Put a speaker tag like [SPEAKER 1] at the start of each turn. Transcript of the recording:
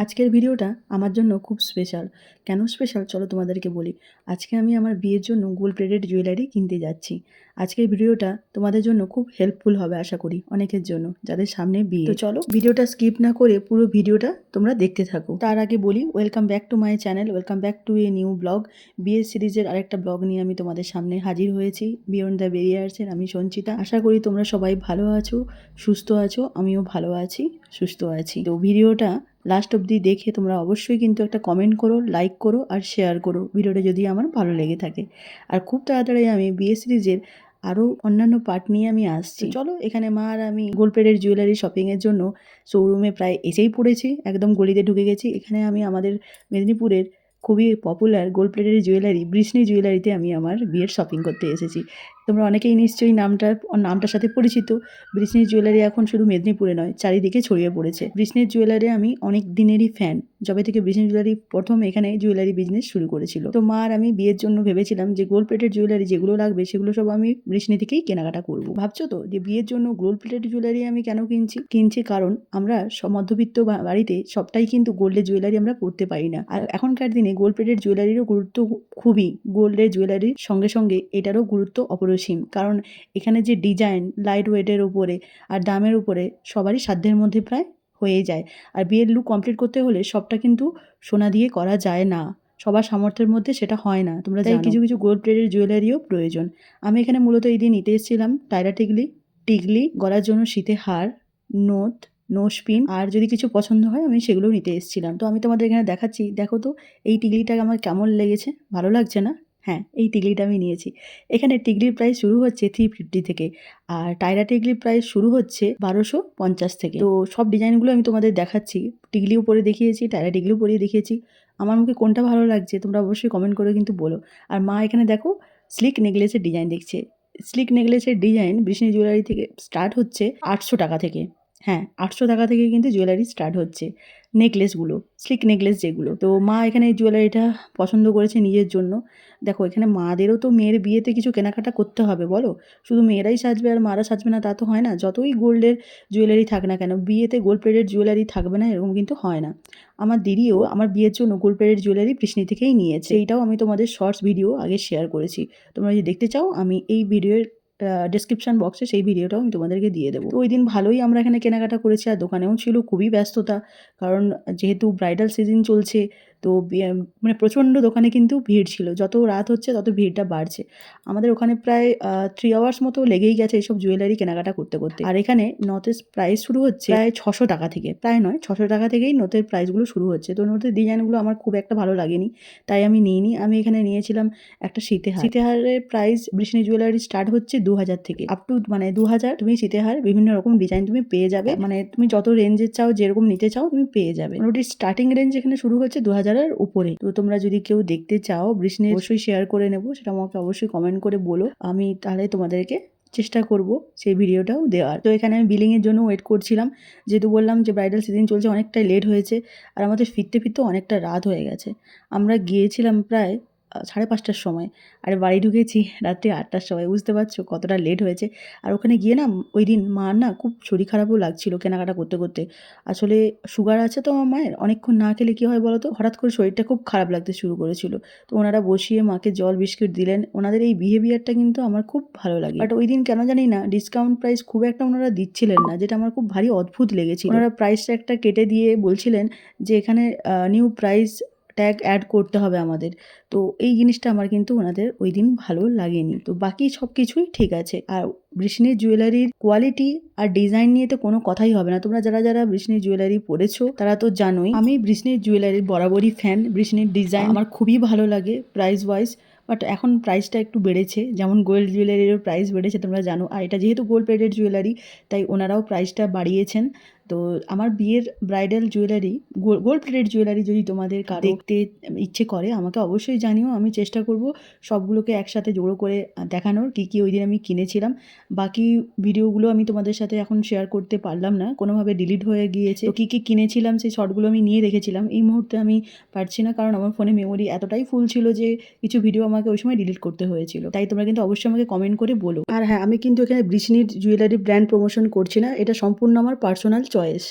[SPEAKER 1] আজকের ভিডিওটা আমার জন্য খুব স্পেশাল। কেন স্পেশাল চলো তোমাদেরকে বলি। আজকে আমি আমার বিয়ের জন্য গোল্ড প্লেটেড জুয়েলারি কিনতে যাচ্ছি। আজকের ভিডিওটা তোমাদের জন্য খুব হেল্পফুল হবে আশা করি, অনেকের জন্য যাদের সামনে বিয়ে। তো চলো ভিডিওটা স্কিপ না করে পুরো ভিডিওটা তোমরা দেখতে থাকো। তার আগে বলি, welcome back to my channel, welcome back to a new blog. বিয়ের সিরিজের আরেকটা ব্লগ নিয়ে আমি তোমাদের সামনে হাজির হয়েছি। বিয়ন্ড দ্য বেরিয়ার্সের আমি সঞ্চিতা। আশা করি তোমরা সবাই ভালো আছো, সুস্থ আছো। আমিও ভালো আছি, সুস্থ আছি। তো ভিডিওটা লাস্ট অবধি দেখে তোমরা অবশ্যই কিন্তু একটা কমেন্ট করো, লাইক করো আর শেয়ার করো ভিডিওটা যদি আমার ভালো লেগে থাকে। আর খুব তাড়াতাড়ি আমি বিয়ে সিরিজের আরও অন্যান্য পার্ট নিয়ে আমি আসছি। চলো, এখানে মা আর আমি গোল্ড প্লেটেড জুয়েলারি শপিংয়ের জন্য শোরুমে প্রায় এসেই পড়েছি, একদম গলিতে ঢুকে গেছি। এখানে আমি আমাদের মেদিনীপুরের খুবই পপুলার গোল্ড প্লেটেড জুয়েলারি বৃষ্ণি জুয়েলারিতে আমি আমার বিয়ের শপিং করতে এসেছি। তোমরা অনেকেই নিশ্চয়ই নামটার সাথে পরিচিত। বৃষ্ণির জুয়েলারি এখন শুধু মেদিনীপুরে নয়, চারিদিকে ছড়িয়ে পড়েছে। বৃষ্ণির জুয়েলারি আমি অনেক দিনেরই ফ্যান, যবে থেকে বৃষ্ণি জুয়েলারি প্রথম এখানে জুয়েলারি বিজনেস শুরু করেছিল। তো মা আর আমি বিয়ের জন্য ভেবেছিলাম যে গোল্ড প্লেটেড জুয়েলারি যেগুলো লাগবে সেগুলো সব আমি বৃষ্ণি থেকেই কেনাকাটা করবো। ভাবছো তো যে বিয়ের জন্য গোল্ড প্লেটেড জুয়েলারি আমি কেন কিনছি কারণ আমরা মধ্যবিত্ত বাড়িতে সবটাই কিন্তু গোল্ডের জুয়েলারি আমরা পরতে পারি না। আর এখনকার দিনে গোল্ড প্লেটেড জুয়েলারিরও গুরুত্ব খুবই, গোল্ডের জুয়েলারির সঙ্গে সঙ্গে এটারও গুরুত্ব অপরিসীম। কারণ এখানে যে ডিজাইন লাইট ওয়েটের উপরে আর দামের উপরে সবারই সাধ্যের মধ্যে প্রায় হয়ে যায়। আর বিয়ের লুক কমপ্লিট করতে হলে সবটা কিন্তু সোনা দিয়ে করা যায় না, সবার সামর্থ্যের মধ্যে সেটা হয় না, তোমরা জানো। কিছু কিছু গোল্ড প্লেটেড জুয়েলারিও প্রয়োজন। আমি এখানে মূলত এই দিন নিতে এসেছিলাম টায়রা টিকলি, গলার জন্য শীতে হার, নোজপিন, আর যদি কিছু পছন্দ হয় আমি সেগুলোও নিতে এসেছিলাম। তো আমি তোমাদের এখানে দেখাচ্ছি, দেখো তো এই টিকলিটা আমার কেমন লেগেছে, ভালো লাগছে না? হ্যাঁ, এই টিকলিটা আমি নিয়েছি। এখানে টিকলির প্রাইস শুরু হচ্ছে 350 থেকে, আর টায়রা টিকলির প্রাইস শুরু হচ্ছে 1250 থেকে। তো সব ডিজাইনগুলো আমি তোমাদের দেখাচ্ছি, টিকলিও পরে দেখিয়েছি, টায়রা টিকলিও পরে দেখিয়েছি। আমার মুখে কোনটা ভালো লাগছে তোমরা অবশ্যই কমেন্ট করে কিন্তু বলো। আর মা এখানে দেখো স্লিক নেকলেসের ডিজাইন দেখছে। স্লিক নেকলেসের ডিজাইন বৃষ্ণি জুয়েলারি থেকে স্টার্ট হচ্ছে 800 টাকা থেকে। হ্যাঁ, 800 টাকা থেকে কিন্তু জুয়েলারি স্টার্ট হচ্ছে, নেকলেসগুলো, স্লিক নেকলেস যেগুলো। তো মা এখানে এই জুয়েলারিটা পছন্দ করেছে নিজের জন্য। দেখো, এখানে মাদেরও তো মেয়ের বিয়েতে কিছু কেনাকাটা করতে হবে, বলো। শুধু মেয়েরাই সাজবে আর মারা সাজবে না তা তো হয় না। যতই গোল্ডের জুয়েলারি থাক না কেন, বিয়েতে গোল্ড প্লেটেড জুয়েলারি থাকবে না এরকম কিন্তু হয় না। আমার দিদিও আমার বিয়ের জন্য গোল্ড প্লেটেড জুয়েলারি বৃষ্ণি থেকেই নিয়েছে। এইটাও আমি তোমাদের শর্টস ভিডিও আগে শেয়ার করেছি। তোমরা যদি দেখতে চাও আমি এই ভিডিওর ডেসক্রিপশন বক্সে সেই ভিডিওটাও আমি তোমাদেরকে দিয়ে দেবো। তো ওই দিন ভালোই আমরা এখানে কেনাকাটা করেছি, আর দোকানেও ছিল খুবই ব্যস্ততা। কারণ যেহেতু ব্রাইডাল সিজন চলছে, তো মানে প্রচণ্ড দোকানে কিন্তু ভিড় ছিল। যত রাত হচ্ছে তত ভিড়টা বাড়ছে। আমাদের ওখানে প্রায় 3 আওয়ার্স মতো লেগেই গেছে এইসব জুয়েলারি কেনাকাটা করতে করতে। আর এখানে নথের প্রাইস শুরু হচ্ছে প্রায় 600 টাকা থেকে, প্রায় নয় 600 টাকা থেকেই নথের প্রাইসগুলো শুরু হচ্ছে। তো নথের ডিজাইনগুলো আমার খুব একটা ভালো লাগেনি, তাই আমি নিইনি। আমি এখানে নিয়েছিলাম একটা সীতেহারের প্রাইস বৃষ্ণি জুয়েলারি স্টার্ট হচ্ছে 2000 থেকে আপ টু 2000। তুমি সীতেহার বিভিন্ন রকম ডিজাইন তুমি পেয়ে যাবে, মানে তুমি যত রেঞ্জের চাও, যেরকম নিতে চাও তুমি পেয়ে যাবে। মোটামুটি স্টার্টিং রেঞ্জ এখানে শুরু হচ্ছে 2000-এর উপরে। তো তোমরা যদি কেউ দেখতে চাও বৃষ্ণি, অবশ্যই শেয়ার করে নেবো, সেটা আমাকে অবশ্যই কমেন্ট করে বলো, আমি তাহলে তোমাদেরকে চেষ্টা করব সেই ভিডিওটাও দেওয়ার। তো এখানে আমি বিলিংয়ের জন্য ওয়েট করছিলাম, যেহেতু বললাম যে ব্রাইডাল সিজন চলছে, অনেকটাই লেট হয়েছে। আর আমাদের ফিরতে অনেকটা রাত হয়ে গেছে। আমরা গিয়েছিলাম প্রায় 5:30টার সময়, আর বাড়ি ঢুকেছি রাত্রি 8টার সময়। বুঝতে পারছো কতটা লেট হয়েছে। আর ওখানে গিয়ে না ওই দিন মার না খুব শরীর খারাপও লাগছিল কেনাকাটা করতে করতে। আসলে সুগার আছে তো আমার মায়ের, অনেকক্ষণ না খেলে কী হয় বলো তো, হঠাৎ করে শরীরটা খুব খারাপ লাগতে শুরু করেছিল। তো ওনারা বসিয়ে মাকে জল বিস্কিট দিলেন। ওনাদের এই বিহেভিয়ারটা কিন্তু আমার খুব ভালো লাগে। বাট ওই দিন কেন জানি না ডিসকাউন্ট প্রাইস খুব একটা ওনারা দিচ্ছিলেন না, যেটা আমার খুব ভারী অদ্ভুত লেগেছিল। ওনারা প্রাইসটা একটা কেটে দিয়ে বলছিলেন যে এখানে নিউ প্রাইস ট্যাগ অ্যাড করতে হবে আমাদের। তো এই জিনিসটা আমার কিন্তু ওনাদের ওই দিন ভালো লাগেনি। তো বাকি সব কিছুই ঠিক আছে। আর বৃষ্ণির জুয়েলারির কোয়ালিটি আর ডিজাইন নিয়ে তো কোনো কথাই হবে না। তোমরা যারা যারা বৃষ্ণির জুয়েলারি পরেছো তারা তো জানোই আমি বৃষ্ণির জুয়েলারির বরাবরই ফ্যান। বৃষ্ণির ডিজাইন আমার খুবই ভালো লাগে প্রাইস ওয়াইজ। বাট এখন প্রাইসটা একটু বেড়েছে, যেমন গোল্ড জুয়েলারিরও প্রাইস বেড়েছে তোমরা জানো। আর এটা যেহেতু গোল্ড প্লেটেড জুয়েলারি, তাই ওনারাও প্রাইসটা বাড়িয়েছেন। তো আমার বিয়ের bridal jewellery, gold plated jewellery যদি তোমাদের দেখতে ইচ্ছে করে আমাকে অবশ্যই জানিও। আমি চেষ্টা করব সবগুলোকে একসাথে জোড়ো করে দেখানোর, কী ওই দিন আমি কিনেছিলাম। বাকি ভিডিওগুলো আমি তোমাদের সাথে এখন শেয়ার করতে পারলাম না, কোনোভাবে ডিলিট হয়ে গিয়েছে। তো কী কিনেছিলাম সেই শর্টগুলো আমি নিয়ে রেখেছিলাম, এই মুহূর্তে আমি পারছি না, কারণ আমার ফোনে মেমোরি এতটাই ফুল ছিল যে কিছু ভিডিও আমাকে ওই সময় ডিলিট করতে হয়েছিল। তাই তোমরা কিন্তু অবশ্যই আমাকে কমেন্ট করে বলো। আর হ্যাঁ, আমি কিন্তু এখানে বৃষ্ণির জুয়েলারি ব্র্যান্ড প্রমোশন করছি না, এটা সম্পূর্ণ আমার পার্সোনাল চয়েস।